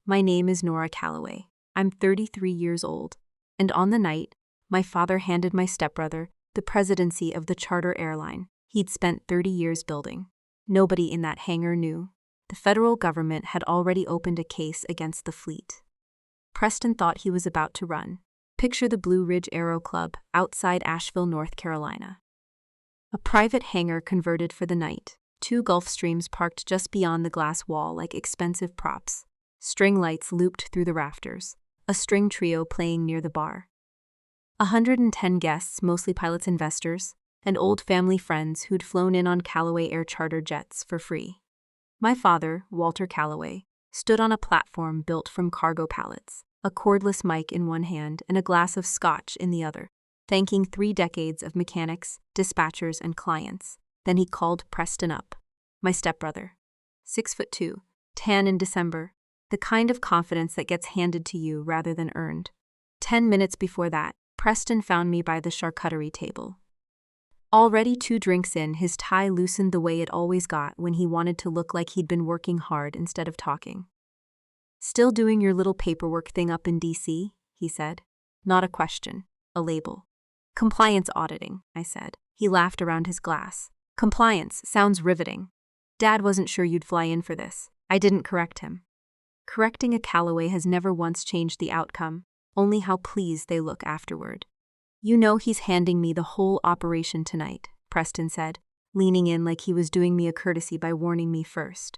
My name is Nora Calloway. I'm 33 years old, and on the night, my father handed my stepbrother the presidency of the charter airline he'd spent 30 years building. Nobody in that hangar knew. The federal government had already opened a case against the fleet. Preston thought he was about to run. Picture the Blue Ridge Aero Club outside Asheville, North Carolina. A private hangar converted for the night. 2 Gulfstreams parked just beyond the glass wall like expensive props. String lights looped through the rafters. A string trio playing near the bar. 110 guests, mostly pilots, investors, and old family friends who'd flown in on Callaway Air charter jets for free. My father, Walter Callaway, stood on a platform built from cargo pallets, a cordless mic in one hand and a glass of scotch in the other, thanking 3 decades of mechanics, dispatchers, and clients. Then he called Preston up, my stepbrother. 6'2", tan in December, the kind of confidence that gets handed to you rather than earned. 10 minutes before that, Preston found me by the charcuterie table. Already 2 drinks in, his tie loosened the way it always got when he wanted to look like he'd been working hard instead of talking. "Still doing your little paperwork thing up in D.C.?" he said. Not a question, a label. "Compliance auditing," I said. He laughed around his glass. "Compliance sounds riveting. Dad wasn't sure you'd fly in for this." I didn't correct him. Correcting a Callaway has never once changed the outcome, only how pleased they look afterward. "You know he's handing me the whole operation tonight," Preston said, leaning in like he was doing me a courtesy by warning me first.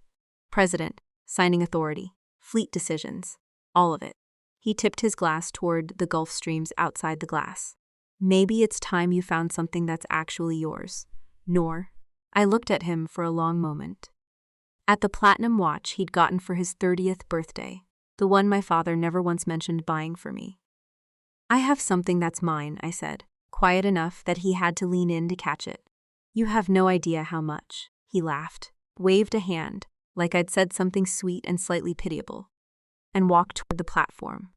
"President, signing authority, fleet decisions, all of it." He tipped his glass toward the Gulfstreams outside the glass. "Maybe it's time you found something that's actually yours, Nor." I looked at him for a long moment. At the platinum watch he'd gotten for his 30th birthday, the one my father never once mentioned buying for me. "I have something that's mine," I said, quiet enough that he had to lean in to catch it. "You have no idea how much." He laughed, waved a hand, like I'd said something sweet and slightly pitiable, and walked toward the platform.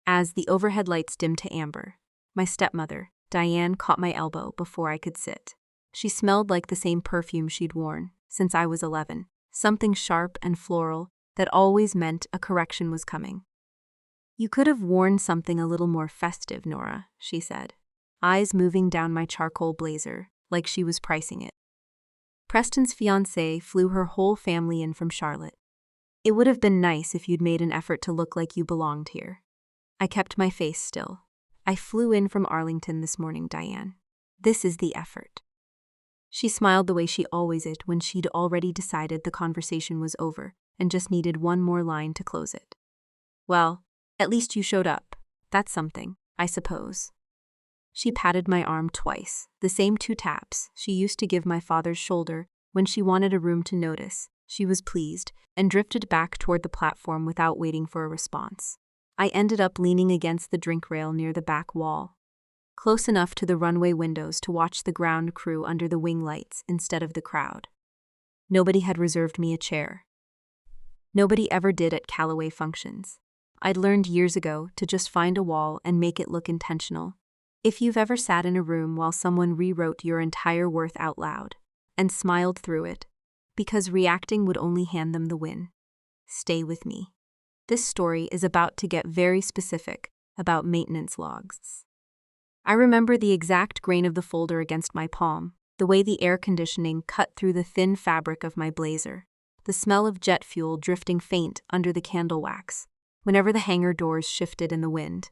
As the overhead lights dimmed to amber, my stepmother, Diane, caught my elbow before I could sit. She smelled like the same perfume she'd worn since I was 11, something sharp and floral that always meant a correction was coming. "You could have worn something a little more festive, Nora," she said, eyes moving down my charcoal blazer like she was pricing it. "Preston's fiancée flew her whole family in from Charlotte. It would have been nice if you'd made an effort to look like you belonged here." I kept my face still. "I flew in from Arlington this morning, Diane. This is the effort." She smiled the way she always did when she'd already decided the conversation was over and just needed one more line to close it. "Well, at least you showed up. That's something, I suppose." She patted my arm twice, the same 2 taps she used to give my father's shoulder when she wanted a room to notice. She was pleased and drifted back toward the platform without waiting for a response. I ended up leaning against the drink rail near the back wall, close enough to the runway windows to watch the ground crew under the wing lights instead of the crowd. Nobody had reserved me a chair. Nobody ever did at Callaway functions. I'd learned years ago to just find a wall and make it look intentional. If you've ever sat in a room while someone rewrote your entire worth out loud and smiled through it, because reacting would only hand them the win, stay with me. This story is about to get very specific about maintenance logs. I remember the exact grain of the folder against my palm, the way the air conditioning cut through the thin fabric of my blazer, the smell of jet fuel drifting faint under the candle wax whenever the hangar doors shifted in the wind.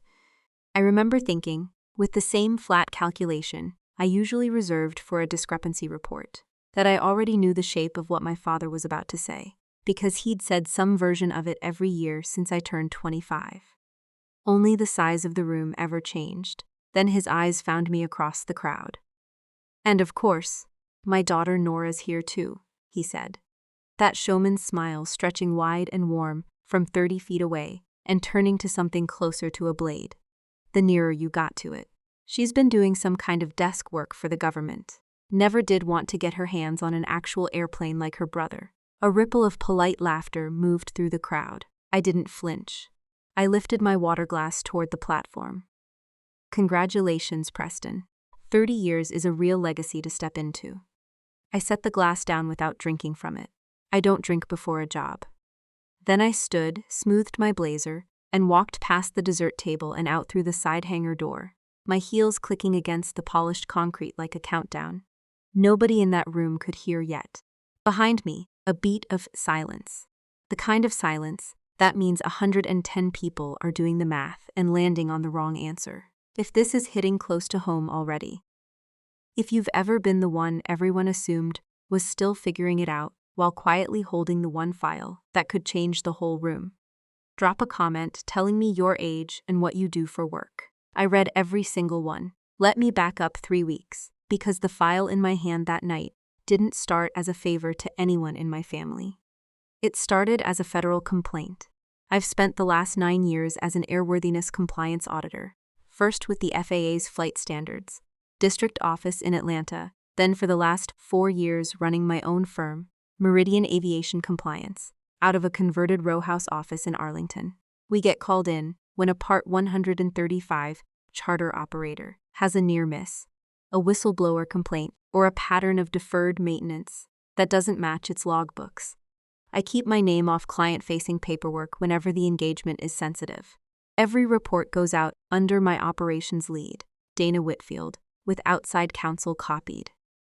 I remember thinking, with the same flat calculation I usually reserved for a discrepancy report, that I already knew the shape of what my father was about to say, because he'd said some version of it every year since I turned 25. Only the size of the room ever changed. Then his eyes found me across the crowd. "And of course, my daughter Nora's here too," he said. That showman's smile stretching wide and warm from 30 feet away and turning to something closer to a blade, the nearer you got to it. "She's been doing some kind of desk work for the government. Never did want to get her hands on an actual airplane like her brother." A ripple of polite laughter moved through the crowd. I didn't flinch. I lifted my water glass toward the platform. "Congratulations, Preston. 30 years is a real legacy to step into." I set the glass down without drinking from it. I don't drink before a job. Then I stood, smoothed my blazer, and walked past the dessert table and out through the side hangar door, my heels clicking against the polished concrete like a countdown. Nobody in that room could hear yet. Behind me, a beat of silence. The kind of silence that means 110 people are doing the math and landing on the wrong answer. If this is hitting close to home already. If you've ever been the one everyone assumed was still figuring it out while quietly holding the one file that could change the whole room. Drop a comment telling me your age and what you do for work. I read every single one. Let me back up 3 weeks, because the file in my hand that night didn't start as a favor to anyone in my family. It started as a federal complaint. I've spent the last 9 years as an airworthiness compliance auditor, first with the FAA's flight standards, district office in Atlanta, then for the last 4 years running my own firm, Meridian Aviation Compliance, out of a converted row house office in Arlington. We get called in when a Part 135 charter operator has a near miss, a whistleblower complaint, or a pattern of deferred maintenance that doesn't match its logbooks. I keep my name off client-facing paperwork whenever the engagement is sensitive. Every report goes out under my operations lead, Dana Whitfield, with outside counsel copied.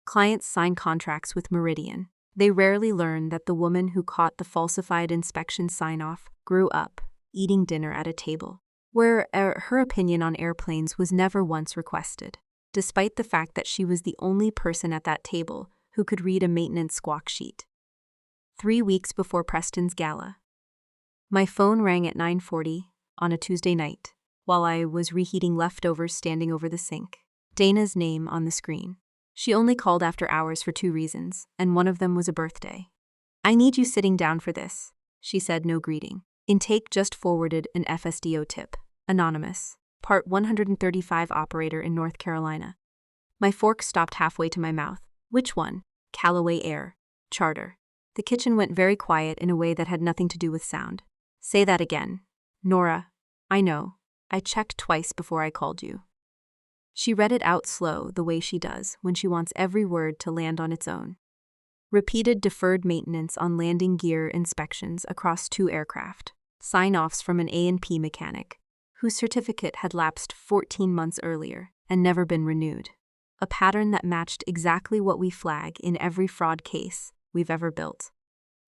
Clients sign contracts with Meridian. They rarely learn that the woman who caught the falsified inspection sign-off grew up, eating dinner at a table, where her opinion on airplanes was never once requested, despite the fact that she was the only person at that table who could read a maintenance squawk sheet. 3 weeks before Preston's gala. My phone rang at 9:40 on a Tuesday night, while I was reheating leftovers standing over the sink. Dana's name on the screen. She only called after hours for 2 reasons, and one of them was a birthday. "I need you sitting down for this," she said, no greeting. Intake just forwarded an FSDO tip. Anonymous. Part 135 operator in North Carolina. My fork stopped halfway to my mouth. Which one? Callaway Air. Charter. The kitchen went very quiet in a way that had nothing to do with sound. "Say that again." "Nora, I know. I checked twice before I called you." She read it out slow, the way she does when she wants every word to land on its own. Repeated deferred maintenance on landing gear inspections across 2 aircraft. Sign-offs from an A&P mechanic, whose certificate had lapsed 14 months earlier and never been renewed. A pattern that matched exactly what we flag in every fraud case we've ever built.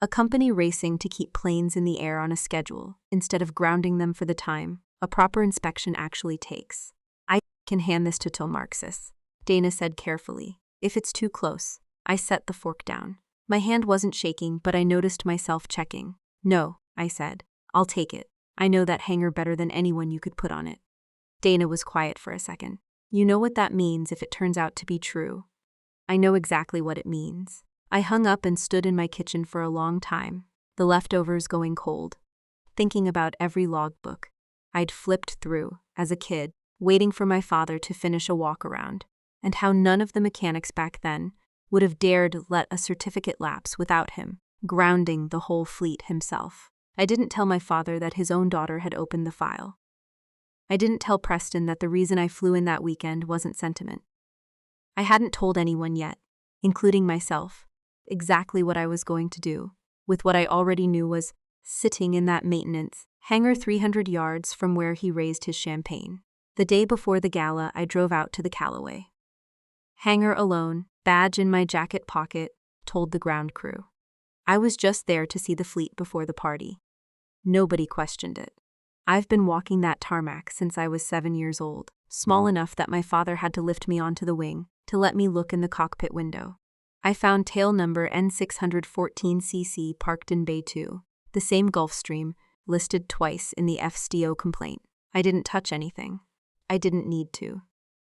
A company racing to keep planes in the air on a schedule instead of grounding them for the time a proper inspection actually takes. "I can hand this to Marxis," Dana said carefully. "If it's too close." I set the fork down. My hand wasn't shaking, but I noticed myself checking. "No," I said. "I'll take it. I know that hanger better than anyone you could put on it." Dana was quiet for a second. "You know what that means if it turns out to be true." "I know exactly what it means." I hung up and stood in my kitchen for a long time, the leftovers going cold, thinking about every logbook I'd flipped through as a kid, waiting for my father to finish a walk-around, and how none of the mechanics back then would have dared let a certificate lapse without him, grounding the whole fleet himself. I didn't tell my father that his own daughter had opened the file. I didn't tell Preston that the reason I flew in that weekend wasn't sentiment. I hadn't told anyone yet, including myself, exactly what I was going to do, with what I already knew was sitting in that maintenance hangar 300 yards from where he raised his champagne. The day before the gala, I drove out to the Callaway hangar alone, badge in my jacket pocket, told the ground crew. I was just there to see the fleet before the party. Nobody questioned it. I've been walking that tarmac since I was 7 years old, small enough that my father had to lift me onto the wing to let me look in the cockpit window. I found tail number N614cc parked in Bay 2, the same Gulfstream, listed twice in the FSDO complaint. I didn't touch anything. I didn't need to.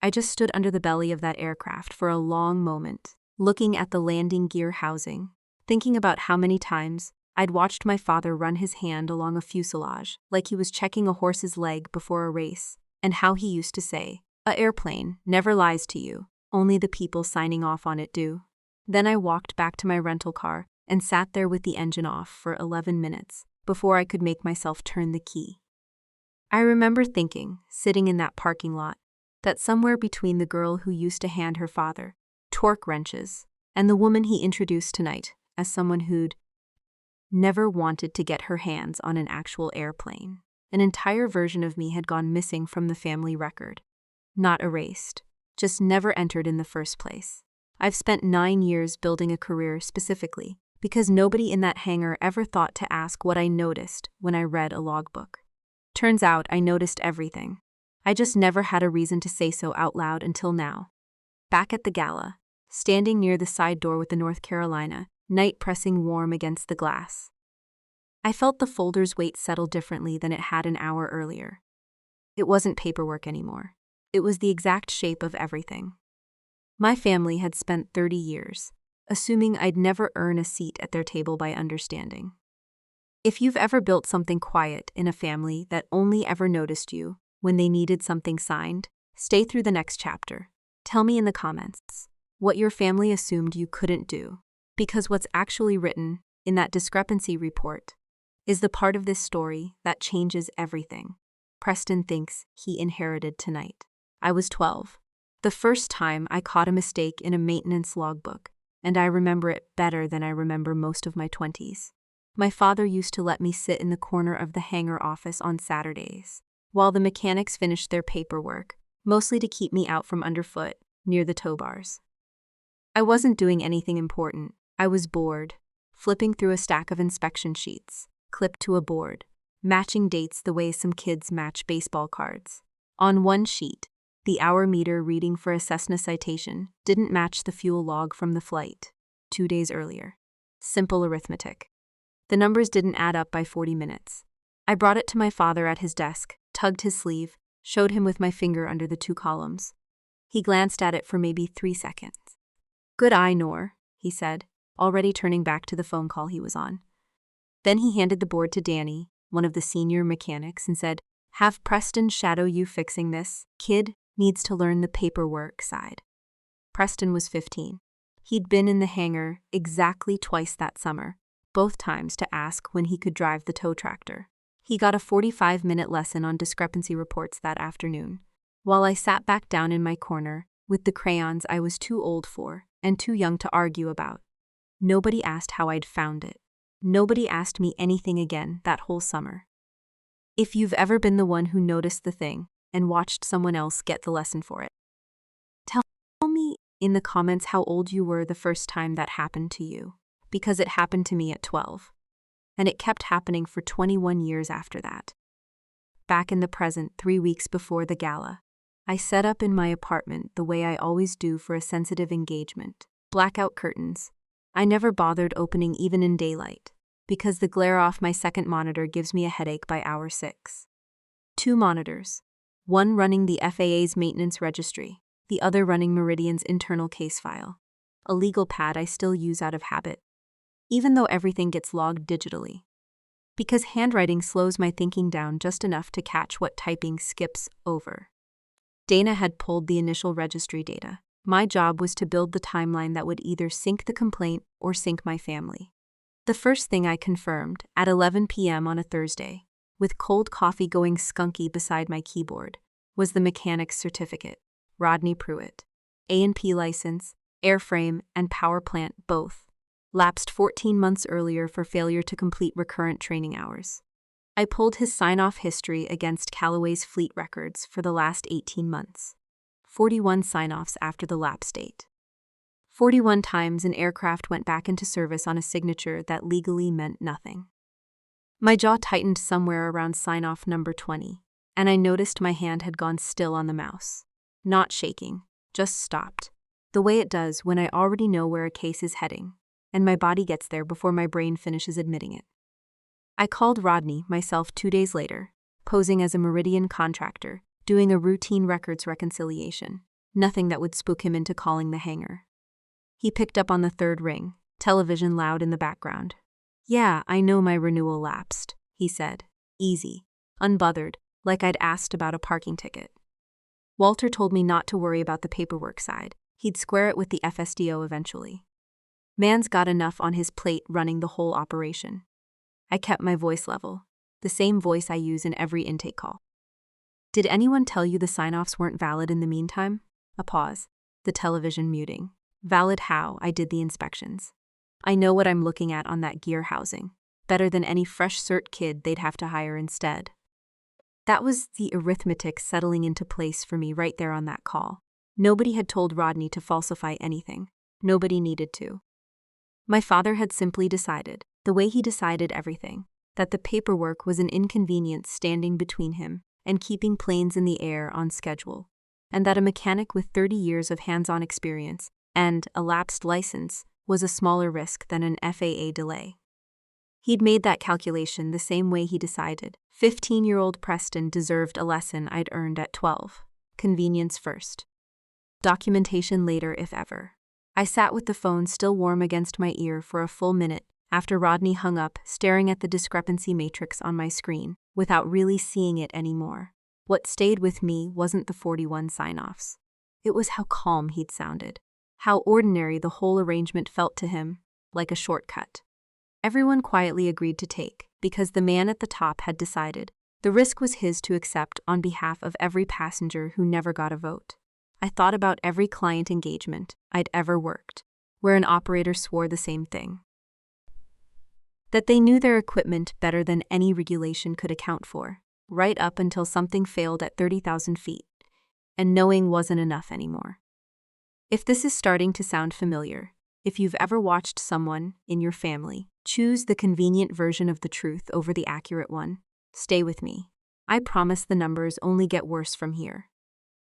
I just stood under the belly of that aircraft for a long moment, looking at the landing gear housing, thinking about how many times I'd watched my father run his hand along a fuselage like he was checking a horse's leg before a race, and how he used to say, "A airplane never lies to you, only the people signing off on it do." Then I walked back to my rental car and sat there with the engine off for 11 minutes before I could make myself turn the key. I remember thinking, sitting in that parking lot, that somewhere between the girl who used to hand her father torque wrenches and the woman he introduced tonight as someone who'd never wanted to get her hands on an actual airplane. An entire version of me had gone missing from the family record. Not erased, just never entered in the first place. I've spent 9 years building a career specifically because nobody in that hangar ever thought to ask what I noticed when I read a logbook. Turns out I noticed everything. I just never had a reason to say so out loud until now. Back at the gala, standing near the side door with the North Carolina, night pressing warm against the glass. I felt the folder's weight settle differently than it had an hour earlier. It wasn't paperwork anymore. It was the exact shape of everything. My family had spent 30 years, assuming I'd never earn a seat at their table by understanding. If you've ever built something quiet in a family that only ever noticed you when they needed something signed, stay through the next chapter. Tell me in the comments what your family assumed you couldn't do, because what's actually written in that discrepancy report is the part of this story that changes everything. Preston thinks he inherited tonight. I was 12. The first time I caught a mistake in a maintenance logbook, and I remember it better than I remember most of my 20s. My father used to let me sit in the corner of the hangar office on Saturdays, while the mechanics finished their paperwork, mostly to keep me out from underfoot, near the tow bars. I wasn't doing anything important. I was bored, flipping through a stack of inspection sheets, clipped to a board, matching dates the way some kids match baseball cards. On one sheet, the hour meter reading for a Cessna citation didn't match the fuel log from the flight 2 days earlier. Simple arithmetic. The numbers didn't add up by 40 minutes. I brought it to my father at his desk, tugged his sleeve, showed him with my finger under the 2 columns. He glanced at it for maybe 3 seconds. "Good eye, Nor," he said, already turning back to the phone call he was on. Then he handed the board to Danny, one of the senior mechanics, and said, "Have Preston shadow you fixing this. Kid needs to learn the paperwork side." Preston was 15. He'd been in the hangar exactly twice that summer, both times to ask when he could drive the tow tractor. He got a 45-minute lesson on discrepancy reports that afternoon, while I sat back down in my corner with the crayons I was too old for and too young to argue about. Nobody asked how I'd found it. Nobody asked me anything again that whole summer. If you've ever been the one who noticed the thing and watched someone else get the lesson for it, tell me in the comments how old you were the first time that happened to you, because it happened to me at 12. And it kept happening for 21 years after that. Back in the present, 3 weeks before the gala, I set up in my apartment the way I always do for a sensitive engagement. Blackout curtains. I never bothered opening even in daylight, because the glare off my second monitor gives me a headache by hour 6. 2 monitors, one running the FAA's maintenance registry, the other running Meridian's internal case file. A legal pad I still use out of habit, even though everything gets logged digitally. Because handwriting slows my thinking down just enough to catch what typing skips over. Dana had pulled the initial registry data. My job was to build the timeline that would either sink the complaint or sink my family. The first thing I confirmed, at 11 p.m. on a Thursday, with cold coffee going skunky beside my keyboard, was the mechanic's certificate, Rodney Pruitt. A&P license, airframe, and power plant both. Lapsed 14 months earlier for failure to complete recurrent training hours. I pulled his sign-off history against Callaway's fleet records for the last 18 months. 41 sign-offs after the lapse date. 41 times an aircraft went back into service on a signature that legally meant nothing. My jaw tightened somewhere around sign-off number 20, and I noticed my hand had gone still on the mouse. Not shaking, just stopped. The way it does when I already know where a case is heading, and my body gets there before my brain finishes admitting it. I called Rodney myself 2 days later, posing as a Meridian contractor, doing a routine records reconciliation, nothing that would spook him into calling the hangar. He picked up on the 3rd ring, television loud in the background. "Yeah, I know my renewal lapsed," he said, easy, unbothered, like I'd asked about a parking ticket. Walter told me not to worry about the paperwork side. He'd square it with the FSDO eventually. Man's got enough on his plate running the whole operation. I kept my voice level, the same voice I use in every intake call. "Did anyone tell you the sign-offs weren't valid in the meantime?" A pause, the television muting. "Valid how? I did the inspections. I know what I'm looking at on that gear housing. better than any fresh cert kid they'd have to hire instead. That was the arithmetic settling into place for me right there on that call. Nobody had told Rodney to falsify anything. Nobody needed to. My father had simply decided, the way he decided everything, that the paperwork was an inconvenience standing between him and keeping planes in the air on schedule, and that a mechanic with 30 years of hands-on experience and a lapsed license was a smaller risk than an FAA delay. He'd made that calculation the same way he decided 15-year-old Preston deserved a lesson I'd earned at 12. Convenience first. Documentation later if ever. I sat with the phone still warm against my ear for a full minute after Rodney hung up, staring at the discrepancy matrix on my screen, without really seeing it anymore. What stayed with me wasn't the 41 sign-offs. It was how calm he'd sounded. How ordinary the whole arrangement felt to him, like a shortcut. Everyone quietly agreed to take, because the man at the top had decided. The risk was his to accept on behalf of every passenger who never got a vote. I thought about every client engagement I'd ever worked, where an operator swore the same thing. That they knew their equipment better than any regulation could account for, right up until something failed at 30,000 feet, and knowing wasn't enough anymore. If this is starting to sound familiar, if you've ever watched someone in your family choose the convenient version of the truth over the accurate one, stay with me. I promise the numbers only get worse from here.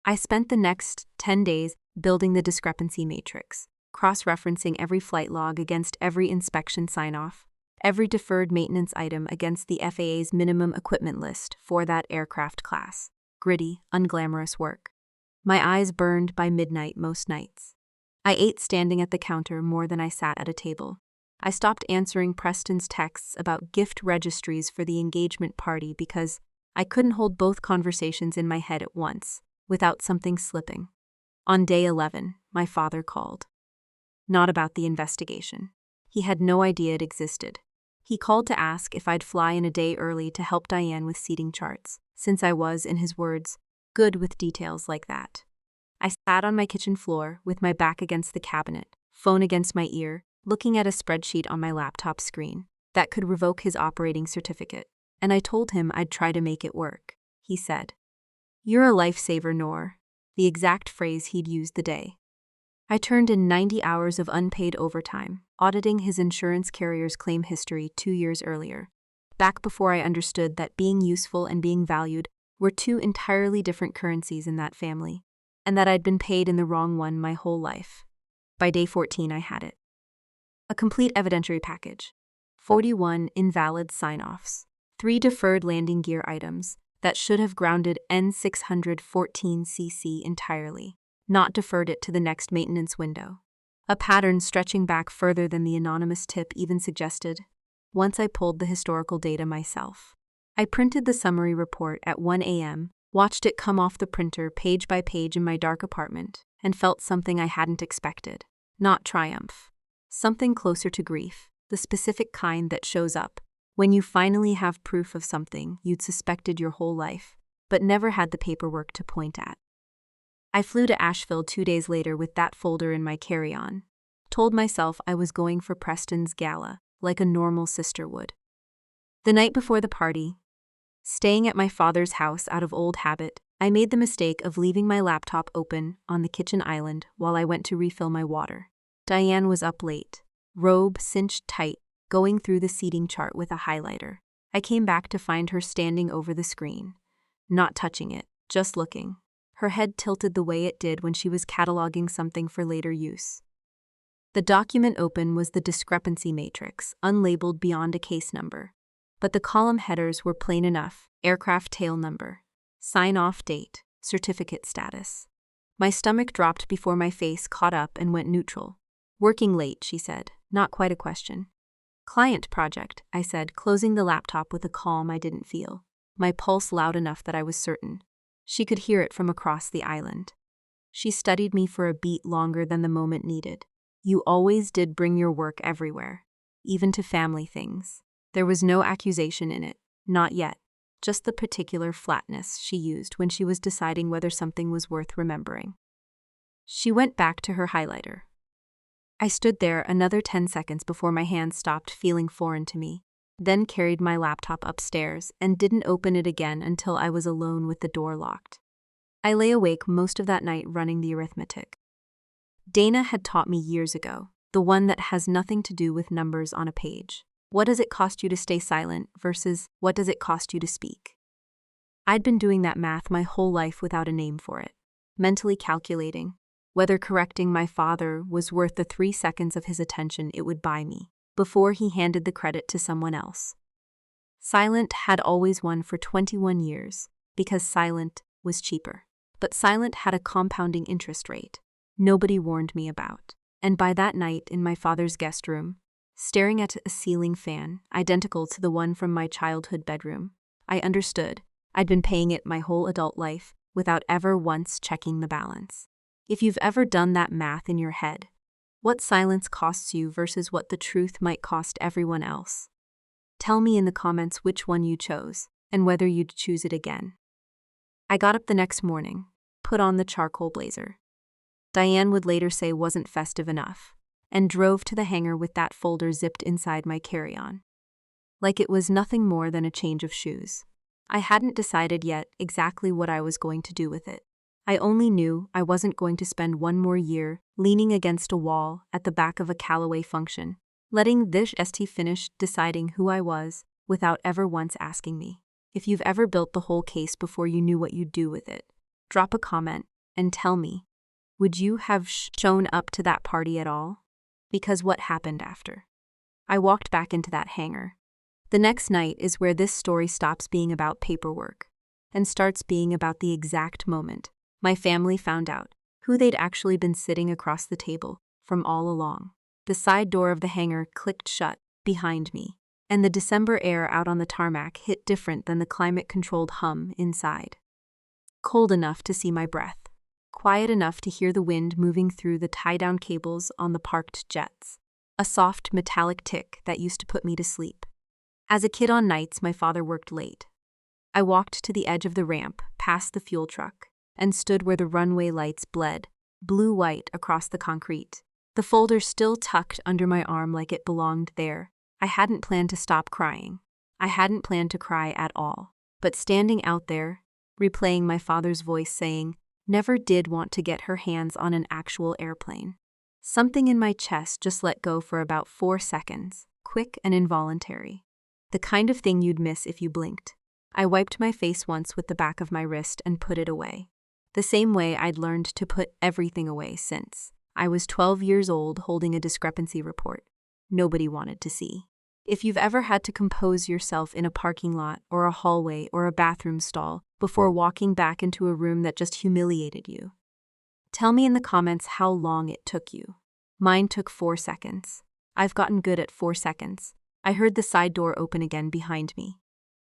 I spent the next 10 days building the discrepancy matrix, cross-referencing every flight log against every inspection sign-off, every deferred maintenance item against the FAA's minimum equipment list for that aircraft class. Gritty, unglamorous work. My eyes burned by midnight most nights. I ate standing at the counter more than I sat at a table. I stopped answering Preston's texts about gift registries for the engagement party because I couldn't hold both conversations in my head at once, without something slipping. On day 11, my father called. Not about the investigation. He had no idea it existed. He called to ask if I'd fly in a day early to help Diane with seating charts, since I was, in his words, good with details like that. I sat on my kitchen floor with my back against the cabinet, phone against my ear, looking at a spreadsheet on my laptop screen that could revoke his operating certificate, and I told him I'd try to make it work. He said, "You're a lifesaver, Noor," the exact phrase he'd used the day. I turned in 90 hours of unpaid overtime, auditing his insurance carrier's claim history 2 years earlier, back before I understood that being useful and being valued were two entirely different currencies in that family, and that I'd been paid in the wrong one my whole life. By day 14, I had it. A complete evidentiary package. 41 invalid sign-offs. 3 deferred landing gear items that should have grounded N614cc entirely, not deferred it to the next maintenance window. A pattern stretching back further than the anonymous tip even suggested. Once I pulled the historical data myself. I printed the summary report at 1 a.m., watched it come off the printer page by page in my dark apartment, and felt something I hadn't expected. Not triumph. Something closer to grief, the specific kind that shows up when you finally have proof of something you'd suspected your whole life, but never had the paperwork to point at. I flew to Asheville 2 days later with that folder in my carry-on. Told myself I was going for Preston's gala, like a normal sister would. The night before the party, staying at my father's house out of old habit, I made the mistake of leaving my laptop open on the kitchen island while I went to refill my water. Diane was up late, robe cinched tight, going through the seating chart with a highlighter. I came back to find her standing over the screen, not touching it, just looking. Her head tilted the way it did when she was cataloging something for later use. The document open was the discrepancy matrix, unlabeled beyond a case number. But the column headers were plain enough: aircraft tail number, sign-off date, certificate status. My stomach dropped before my face caught up and went neutral. "Working late," she said, not quite a question. "Client project," I said, closing the laptop with a calm I didn't feel, my pulse loud enough that I was certain. She could hear it from across the island. She studied me for a beat longer than the moment needed. "You always did bring your work everywhere, even to family things." There was no accusation in it, not yet, just the particular flatness she used when she was deciding whether something was worth remembering. She went back to her highlighter. I stood there another 10 seconds before my hands stopped feeling foreign to me. then carried my laptop upstairs and didn't open it again until I was alone with the door locked. I lay awake most of that night running the arithmetic. Dana had taught me years ago, the one that has nothing to do with numbers on a page. What does it cost you to stay silent versus what does it cost you to speak? I'd been doing that math my whole life without a name for it, mentally calculating whether correcting my father was worth the 3 seconds of his attention it would buy me before he handed the credit to someone else. Silent had always won for 21 years because silent was cheaper. But silent had a compounding interest rate nobody warned me about. And by that night in my father's guest room, staring at a ceiling fan identical to the one from my childhood bedroom, I understood I'd been paying it my whole adult life without ever once checking the balance. If you've ever done that math in your head, what silence costs you versus what the truth might cost everyone else? Tell me in the comments which one you chose and whether you'd choose it again. I got up the next morning, put on the charcoal blazer Diane would later say wasn't festive enough, and drove to the hangar with that folder zipped inside my carry-on. Like it was nothing more than a change of shoes. I hadn't decided yet exactly what I was going to do with it. I only knew I wasn't going to spend one more year leaning against a wall at the back of a Callaway function, letting this ST finish deciding who I was without ever once asking me. If you've ever built the whole case before you knew what you'd do with it, drop a comment and tell me, would you have shown up to that party at all? Because what happened after? I walked back into that hangar. The next night is where this story stops being about paperwork and starts being about the exact moment my family found out who they'd actually been sitting across the table from all along. The side door of the hangar clicked shut behind me, and the December air out on the tarmac hit different than the climate-controlled hum inside. Cold enough to see my breath, quiet enough to hear the wind moving through the tie-down cables on the parked jets, a soft metallic tick that used to put me to sleep. As a kid on nights, my father worked late. I walked to the edge of the ramp, past the fuel truck, and stood where the runway lights bled, blue-white across the concrete. The folder still tucked under my arm like it belonged there. I hadn't planned to stop crying. I hadn't planned to cry at all. But standing out there, replaying my father's voice saying, never did want to get her hands on an actual airplane. Something in my chest just let go for about 4 seconds, quick and involuntary. The kind of thing you'd miss if you blinked. I wiped my face once with the back of my wrist and put it away. The same way I'd learned to put everything away since I was 12 years old holding a discrepancy report nobody wanted to see. If you've ever had to compose yourself in a parking lot or a hallway or a bathroom stall before walking back into a room that just humiliated you, tell me in the comments how long it took you. Mine took 4 seconds. I've gotten good at 4 seconds. I heard the side door open again behind me.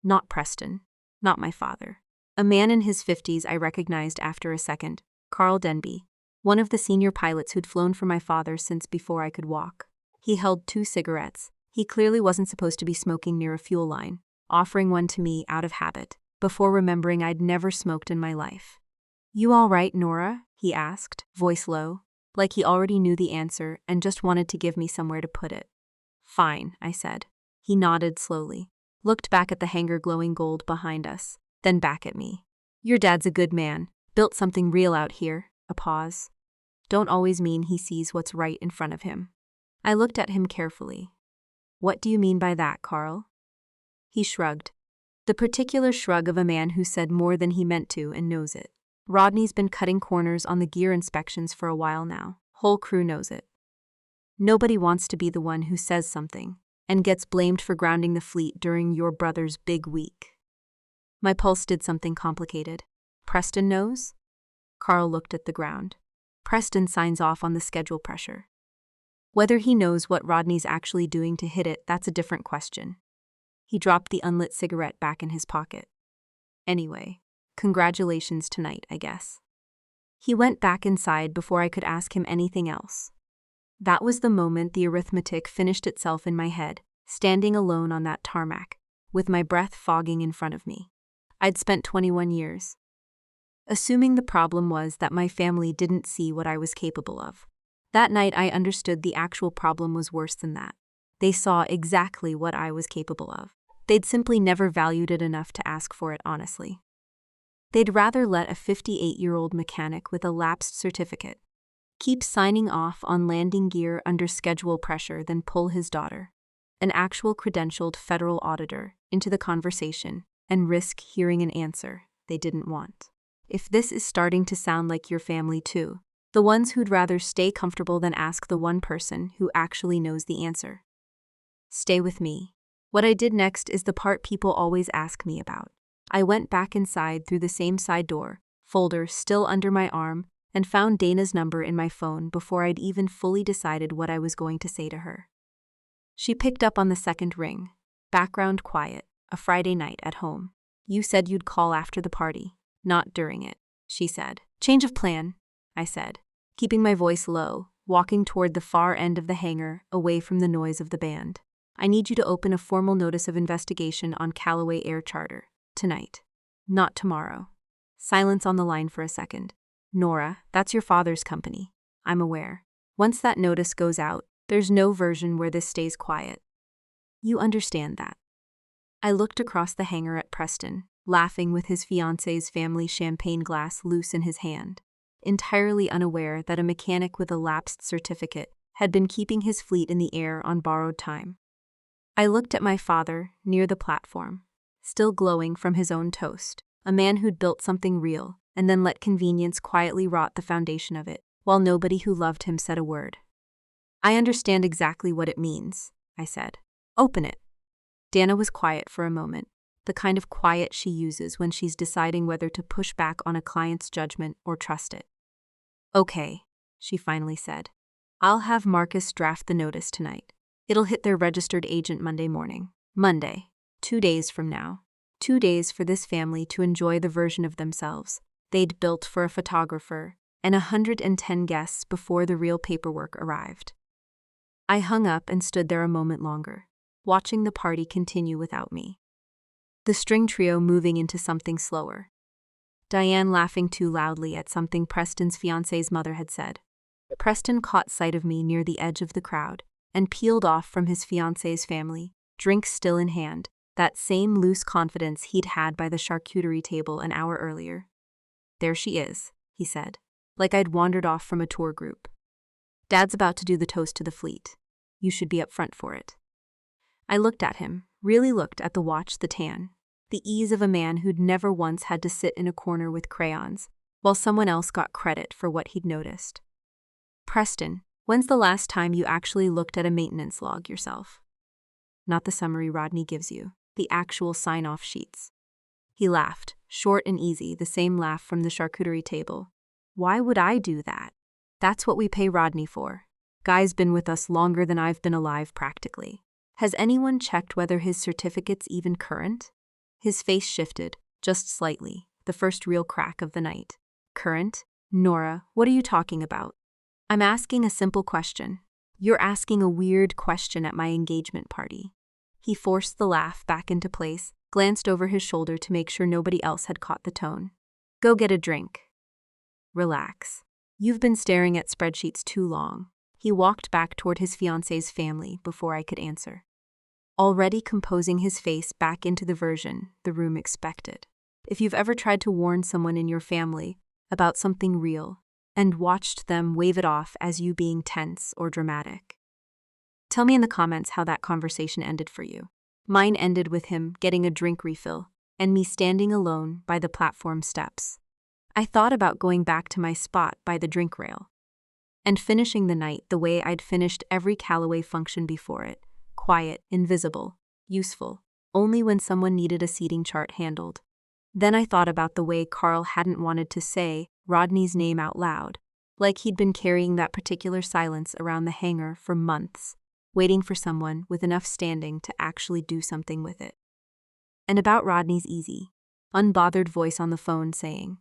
Not Preston. Not my father. A man in his 50s I recognized after a second, Carl Denby, one of the senior pilots who'd flown for my father since before I could walk. He held 2 cigarettes. He clearly wasn't supposed to be smoking near a fuel line, offering one to me out of habit, before remembering I'd never smoked in my life. You all right, Nora? He asked, voice low, like he already knew the answer and just wanted to give me somewhere to put it. Fine, I said. He nodded slowly, looked back at the hangar glowing gold behind us, then back at me. Your dad's a good man, built something real out here. A pause. Don't always mean he sees what's right in front of him. I looked at him carefully. What do you mean by that, Carl? He shrugged. The particular shrug of a man who said more than he meant to and knows it. Rodney's been cutting corners on the gear inspections for a while now. Whole crew knows it. Nobody wants to be the one who says something and gets blamed for grounding the fleet during your brother's big week. My pulse did something complicated. Preston knows? Carl looked at the ground. Preston signs off on the schedule pressure. Whether he knows what Rodney's actually doing to hit it, that's a different question. He dropped the unlit cigarette back in his pocket. Anyway, congratulations tonight, I guess. He went back inside before I could ask him anything else. That was the moment the arithmetic finished itself in my head, standing alone on that tarmac, with my breath fogging in front of me. I'd spent 21 years. Assuming the problem was that my family didn't see what I was capable of. That night I understood the actual problem was worse than that. They saw exactly what I was capable of. They'd simply never valued it enough to ask for it honestly. They'd rather let a 58-year-old mechanic with a lapsed certificate keep signing off on landing gear under schedule pressure than pull his daughter, an actual credentialed federal auditor, into the conversation and risk hearing an answer they didn't want. If this is starting to sound like your family too, the ones who'd rather stay comfortable than ask the one person who actually knows the answer. Stay with me. What I did next is the part people always ask me about. I went back inside through the same side door, folder still under my arm, and found Dana's number in my phone before I'd even fully decided what I was going to say to her. She picked up on the second ring. Background quiet, a Friday night at home. You said you'd call after the party, not during it, she said. Change of plan, I said, keeping my voice low, walking toward the far end of the hangar, away from the noise of the band. I need you to open a formal notice of investigation on Callaway Air Charter, tonight, not tomorrow. Silence on the line for a second. Nora, that's your father's company. I'm aware. Once that notice goes out, there's no version where this stays quiet. You understand that. I looked across the hangar at Preston, laughing with his fiancée's family champagne glass loose in his hand, entirely unaware that a mechanic with a lapsed certificate had been keeping his fleet in the air on borrowed time. I looked at my father, near the platform, still glowing from his own toast, a man who'd built something real, and then let convenience quietly rot the foundation of it, while nobody who loved him said a word. I understand exactly what it means, I said. Open it. Dana was quiet for a moment, the kind of quiet she uses when she's deciding whether to push back on a client's judgment or trust it. Okay, she finally said. I'll have Marcus draft the notice tonight. It'll hit their registered agent Monday morning. Monday, 2 days from now. 2 days for this family to enjoy the version of themselves they'd built for a photographer and 110 guests before the real paperwork arrived. I hung up and stood there a moment longer, watching the party continue without me. The string trio moving into something slower. Diane laughing too loudly at something Preston's fiancée's mother had said. Preston caught sight of me near the edge of the crowd and peeled off from his fiancée's family, drink still in hand, that same loose confidence he'd had by the charcuterie table an hour earlier. There she is, he said, like I'd wandered off from a tour group. Dad's about to do the toast to the fleet. You should be up front for it. I looked at him, really looked at the watch, the tan, the ease of a man who'd never once had to sit in a corner with crayons, while someone else got credit for what he'd noticed. Preston, when's the last time you actually looked at a maintenance log yourself? Not the summary Rodney gives you, the actual sign-off sheets. He laughed, short and easy, the same laugh from the charcuterie table. Why would I do that? That's what we pay Rodney for. Guy's been with us longer than I've been alive practically. Has anyone checked whether his certificate's even current? His face shifted, just slightly, the first real crack of the night. Current? Nora, what are you talking about? I'm asking a simple question. You're asking a weird question at my engagement party. He forced the laugh back into place, glanced over his shoulder to make sure nobody else had caught the tone. Go get a drink. Relax. You've been staring at spreadsheets too long. He walked back toward his fiancée's family before I could answer, already composing his face back into the version the room expected. If you've ever tried to warn someone in your family about something real and watched them wave it off as you being tense or dramatic, tell me in the comments how that conversation ended for you. Mine ended with him getting a drink refill and me standing alone by the platform steps. I thought about going back to my spot by the drink rail and finishing the night the way I'd finished every Callaway function before it, quiet, invisible, useful, only when someone needed a seating chart handled. Then I thought about the way Carl hadn't wanted to say Rodney's name out loud, like he'd been carrying that particular silence around the hangar for months, waiting for someone with enough standing to actually do something with it. And about Rodney's easy, unbothered voice on the phone saying,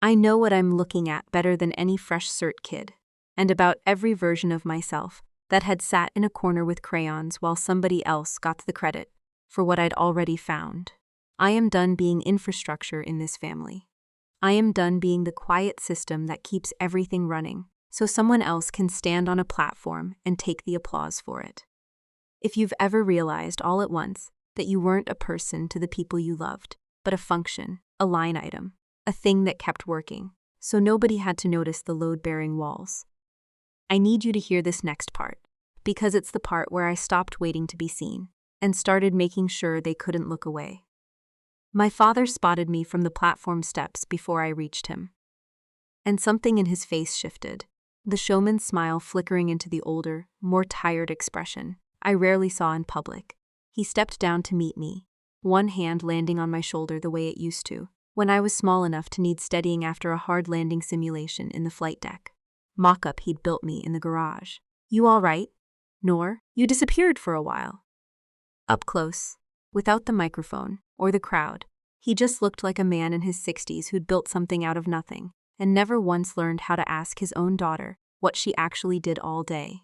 I know what I'm looking at better than any fresh cert kid, and about every version of myself that had sat in a corner with crayons while somebody else got the credit for what I'd already found. I am done being infrastructure in this family. I am done being the quiet system that keeps everything running, so someone else can stand on a platform and take the applause for it. If you've ever realized all at once that you weren't a person to the people you loved, but a function, a line item, a thing that kept working, so nobody had to notice the load-bearing walls. I need you to hear this next part, because it's the part where I stopped waiting to be seen and started making sure they couldn't look away. My father spotted me from the platform steps before I reached him. And something in his face shifted, the showman's smile flickering into the older, more tired expression I rarely saw in public. He stepped down to meet me, one hand landing on my shoulder the way it used to, when I was small enough to need steadying after a hard landing simulation in the flight deck. Mock-up he'd built me in the garage. "You all right, Noor? You disappeared for a while." Up close, without the microphone or the crowd, he just looked like a man in his 60s who'd built something out of nothing and never once learned how to ask his own daughter what she actually did all day.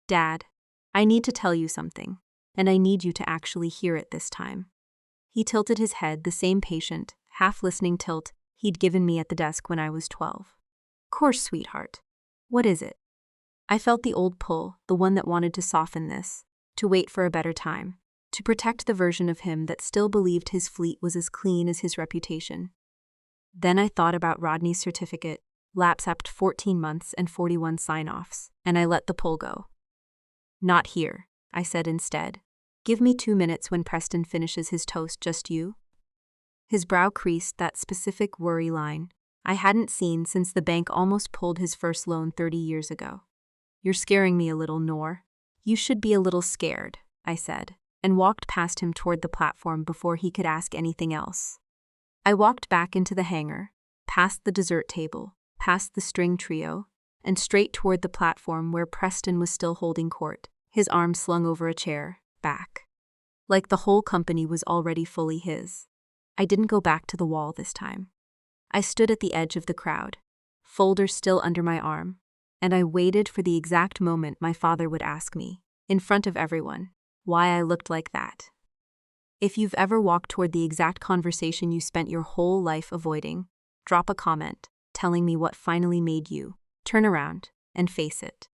"Dad, I need to tell you something, and I need you to actually hear it this time." He tilted his head, the same patient, half-listening tilt he'd given me at the desk when I was 12. "Course, sweetheart. What is it?" I felt the old pull, the one that wanted to soften this, to wait for a better time, to protect the version of him that still believed his fleet was as clean as his reputation. Then I thought about Rodney's certificate, lapsed 14 months and 41 sign-offs, and I let the pull go. "Not here," I said instead. "Give me 2 minutes when Preston finishes his toast, just you." His brow creased, that specific worry line I hadn't seen since the bank almost pulled his first loan 30 years ago. "You're scaring me a little, Noor." "You should be a little scared," I said, and walked past him toward the platform before he could ask anything else. I walked back into the hangar, past the dessert table, past the string trio, and straight toward the platform where Preston was still holding court, his arms slung over a chair, back. Like the whole company was already fully his. I didn't go back to the wall this time. I stood at the edge of the crowd, folder still under my arm, and I waited for the exact moment my father would ask me, in front of everyone, why I looked like that. If you've ever walked toward the exact conversation you spent your whole life avoiding, drop a comment telling me what finally made you turn around and face it.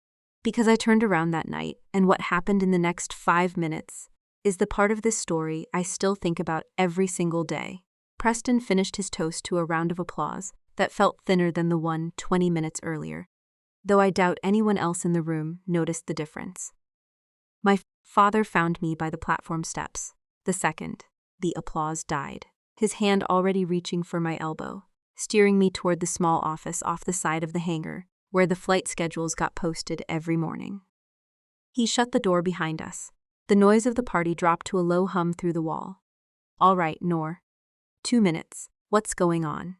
Because I turned around that night, and what happened in the next 5 minutes is the part of this story I still think about every single day. Preston finished his toast to a round of applause that felt thinner than the one 20 minutes earlier, though I doubt anyone else in the room noticed the difference. My father found me by the platform steps. The second the applause died, his hand already reaching for my elbow, steering me toward the small office off the side of the hangar, where the flight schedules got posted every morning. He shut the door behind us. The noise of the party dropped to a low hum through the wall. "All right, Noor. 2 minutes. What's going on?"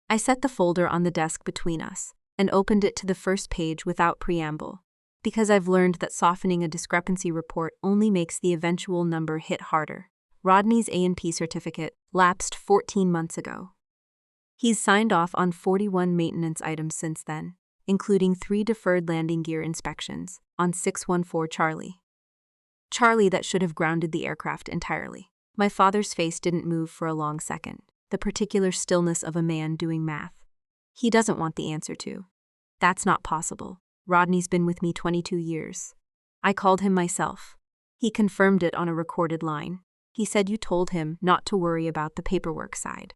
I set the folder on the desk between us and opened it to the first page without preamble, because I've learned that softening a discrepancy report only makes the eventual number hit harder. Rodney's A&P certificate lapsed 14 months ago. He's signed off on 41 maintenance items since then, including 3 deferred landing gear inspections on 614 Charlie. Charlie that should have grounded the aircraft entirely. My father's face didn't move for a long second, the particular stillness of a man doing math. He doesn't want the answer to. That's not possible. Rodney's been with me 22 years. I called him myself. He confirmed it on a recorded line. He said you told him not to worry about the paperwork side.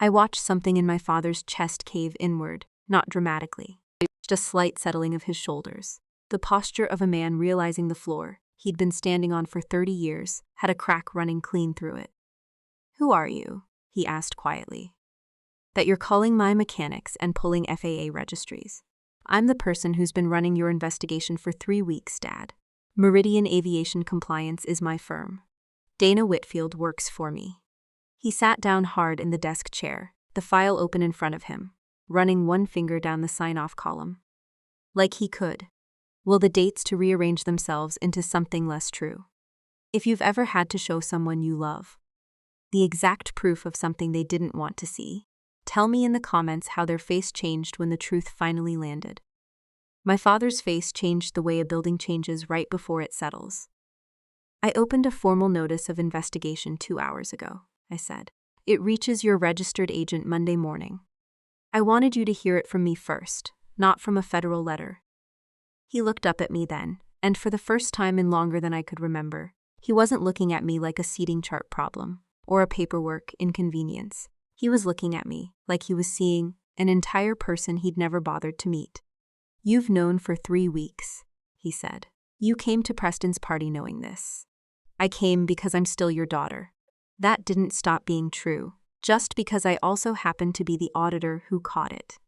I watched something in my father's chest cave inward, not dramatically, just a slight settling of his shoulders. The posture of a man realizing the floor he'd been standing on for 30 years had a crack running clean through it. "Who are you?" he asked quietly. "That you're calling my mechanics and pulling FAA registries. I'm the person who's been running your investigation for 3 weeks, Dad. Meridian Aviation Compliance is my firm. Dana Whitfield works for me." He sat down hard in the desk chair, the file open in front of him, running one finger down the sign-off column. Like he could will the dates to rearrange themselves into something less true. If you've ever had to show someone you love the exact proof of something they didn't want to see, tell me in the comments how their face changed when the truth finally landed. My father's face changed the way a building changes right before it settles. "I opened a formal notice of investigation 2 hours ago," I said. "It reaches your registered agent Monday morning. I wanted you to hear it from me first, not from a federal letter." He looked up at me then, And for the first time in longer than I could remember, he wasn't looking at me like a seating chart problem or a paperwork inconvenience. He was looking at me like he was seeing an entire person he'd never bothered to meet. "You've known for 3 weeks," he said. "You came to Preston's party knowing this." "I came because I'm still your daughter." That didn't stop being true, just because I also happened to be the auditor who caught it.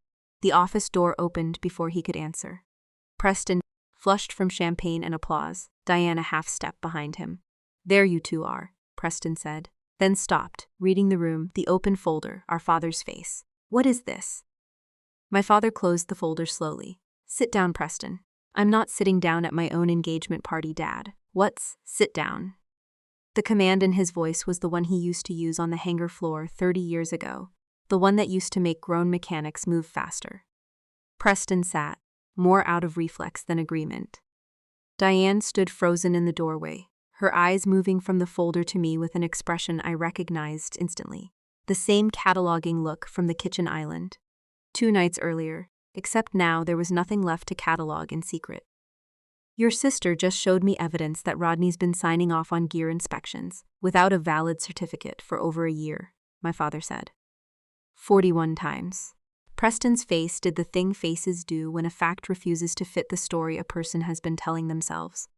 The office door opened before he could answer. Preston, flushed from champagne and applause, Diana half-stepped behind him. "There you two are," Preston said, then stopped, reading the room, the open folder, our father's face. "What is this?" My father closed the folder slowly. "Sit down, Preston." "I'm not sitting down at my own engagement party, Dad." "What's sit down?" The command in his voice was the one he used to use on the hangar floor 30 years ago, the one that used to make grown mechanics move faster. Preston sat, more out of reflex than agreement. Diane stood frozen in the doorway, her eyes moving from the folder to me with an expression I recognized instantly. The same cataloging look from the kitchen island. 2 nights earlier, except now there was nothing left to catalog in secret. "Your sister just showed me evidence that Rodney's been signing off on gear inspections without a valid certificate for over a year," my father said. 41 times. Preston's face did the thing faces do when a fact refuses to fit the story a person has been telling themselves.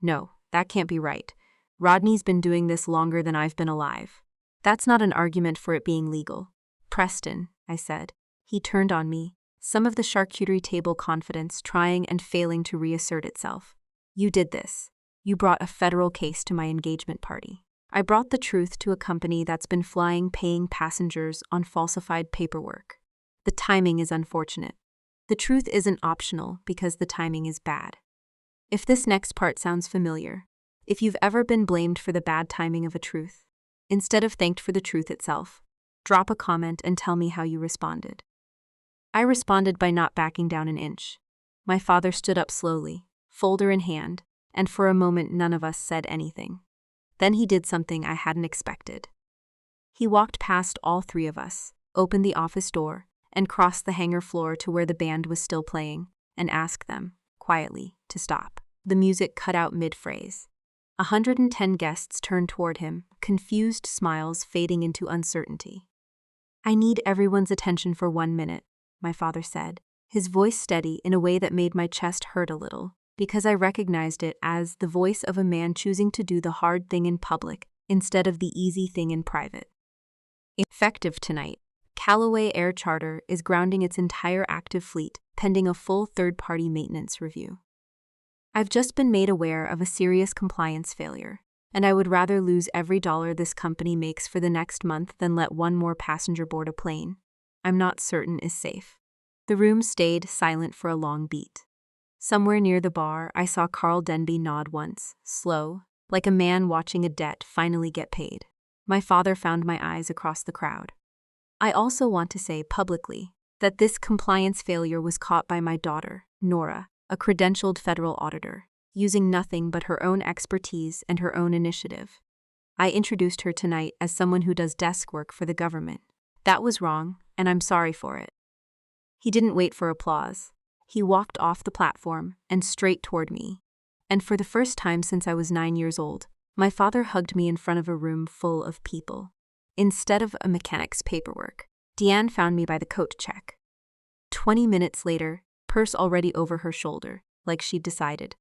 No, that can't be right. Rodney's been doing this longer than I've been alive. That's not an argument for it being legal." "Preston," I said. He turned on me, some of the charcuterie table confidence trying and failing to reassert itself. "You did this. You brought a federal case to my engagement party. I brought the truth to a company that's been flying paying passengers on falsified paperwork. The timing is unfortunate. The truth isn't optional because the timing is bad." If this next part sounds familiar, if you've ever been blamed for the bad timing of a truth, instead of thanked for the truth itself, drop a comment and tell me how you responded. I responded by not backing down an inch. My father stood up slowly, folder in hand, and for a moment none of us said anything. Then he did something I hadn't expected. He walked past all 3 of us, opened the office door, and crossed the hangar floor to where the band was still playing, and asked them, quietly, to stop. The music cut out mid-phrase. 110 guests turned toward him, confused smiles fading into uncertainty. "I need everyone's attention for 1 minute," my father said, his voice steady in a way that made my chest hurt a little, because I recognized it as the voice of a man choosing to do the hard thing in public instead of the easy thing in private. "Effective tonight, Callaway Air Charter is grounding its entire active fleet pending a full third-party maintenance review. I've just been made aware of a serious compliance failure, and I would rather lose every dollar this company makes for the next month than let one more passenger board a plane I'm not certain is safe." The room stayed silent for a long beat. Somewhere near the bar, I saw Carl Denby nod once, slow, like a man watching a debt finally get paid. My father found my eyes across the crowd. "I also want to say publicly that this compliance failure was caught by my daughter, Nora, a credentialed federal auditor, using nothing but her own expertise and her own initiative. I introduced her tonight as someone who does desk work for the government. That was wrong, and I'm sorry for it." He didn't wait for applause. He walked off the platform and straight toward me. And for the first time since I was 9 years old, my father hugged me in front of a room full of people. Instead of a mechanic's paperwork, Deanne found me by the coat check. 20 minutes later, purse already over her shoulder, like she'd decided.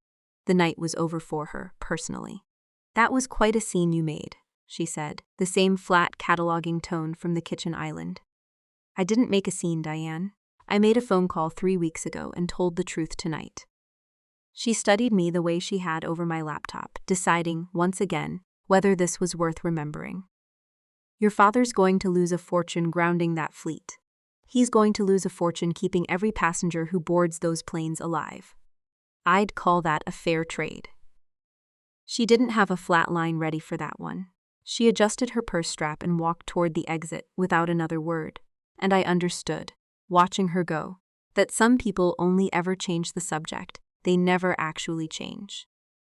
The night was over for her, personally. "That was quite a scene you made," she said, the same flat cataloging tone from the kitchen island. "I didn't make a scene, Diane. I made a phone call 3 weeks ago and told the truth tonight." She studied me the way she had over my laptop, deciding, once again, whether this was worth remembering. "Your father's going to lose a fortune grounding that fleet. He's going to lose a fortune keeping every passenger who boards those planes alive. I'd call that a fair trade." She didn't have a flat line ready for that one. She adjusted her purse strap and walked toward the exit without another word, and I understood, watching her go, that some people only ever change the subject, they never actually change.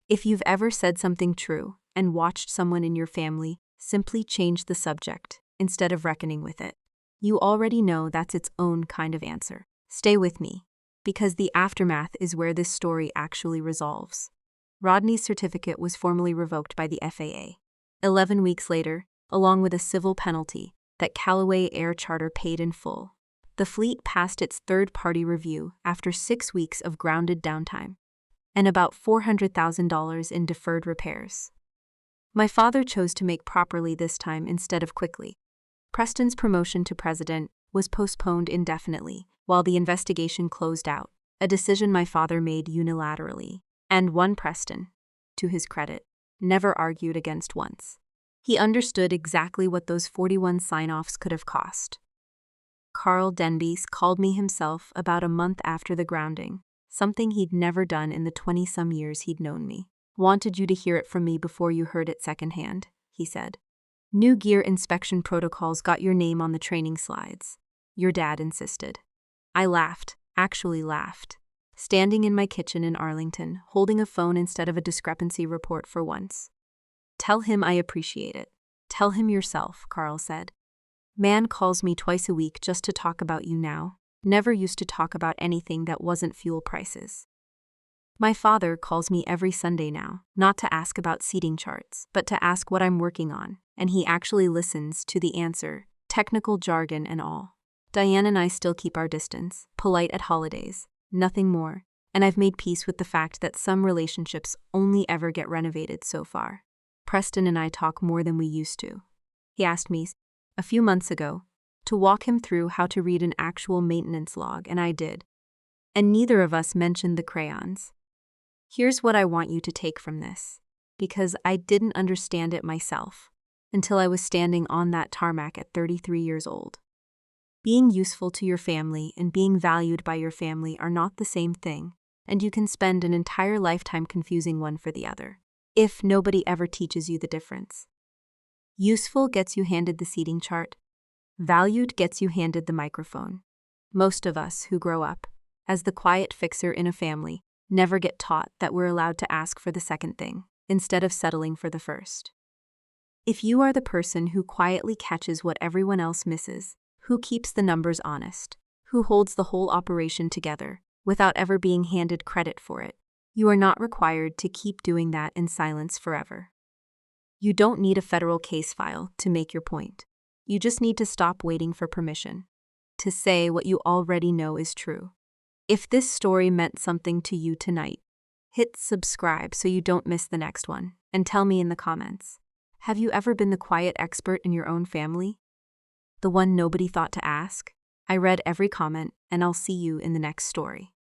If you've ever said something true and watched someone in your family simply change the subject instead of reckoning with it, you already know that's its own kind of answer. Stay with me, because the aftermath is where this story actually resolves. Rodney's certificate was formally revoked by the FAA. 11 weeks later, along with a civil penalty that Callaway Air Charter paid in full. The fleet passed its third-party review after 6 weeks of grounded downtime and about $400,000 in deferred repairs. My father chose to make properly this time instead of quickly. Preston's promotion to president was postponed indefinitely while the investigation closed out, a decision my father made unilaterally, and one Preston, to his credit, never argued against once. He understood exactly what those 41 sign-offs could have cost. Carl Denbies called me himself about a month after the grounding, something he'd never done in the 20-some years he'd known me. "Wanted you to hear it from me before you heard it secondhand," he said. "New gear inspection protocols got your name on the training slides. Your dad insisted." I laughed, actually laughed, standing in my kitchen in Arlington, holding a phone instead of a discrepancy report for once. "Tell him I appreciate it. Tell him yourself," Carl said. "Man calls me twice a week just to talk about you now. Never used to talk about anything that wasn't fuel prices." My father calls me every Sunday now, not to ask about seating charts, but to ask what I'm working on, and he actually listens to the answer, technical jargon and all. Diane and I still keep our distance, polite at holidays, nothing more, and I've made peace with the fact that some relationships only ever get renovated so far. Preston and I talk more than we used to. He asked me, a few months ago, to walk him through how to read an actual maintenance log, and I did. And neither of us mentioned the crayons. Here's what I want you to take from this, because I didn't understand it myself until I was standing on that tarmac at 33 years old. Being useful to your family and being valued by your family are not the same thing, and you can spend an entire lifetime confusing one for the other, if nobody ever teaches you the difference. Useful gets you handed the seating chart. Valued gets you handed the microphone. Most of us who grow up as the quiet fixer in a family never get taught that we're allowed to ask for the second thing, instead of settling for the first. If you are the person who quietly catches what everyone else misses, who keeps the numbers honest, who holds the whole operation together without ever being handed credit for it, you are not required to keep doing that in silence forever. You don't need a federal case file to make your point. You just need to stop waiting for permission to say what you already know is true. If this story meant something to you tonight, hit subscribe so you don't miss the next one, and tell me in the comments, have you ever been the quiet expert in your own family? The one nobody thought to ask? I read every comment, and I'll see you in the next story.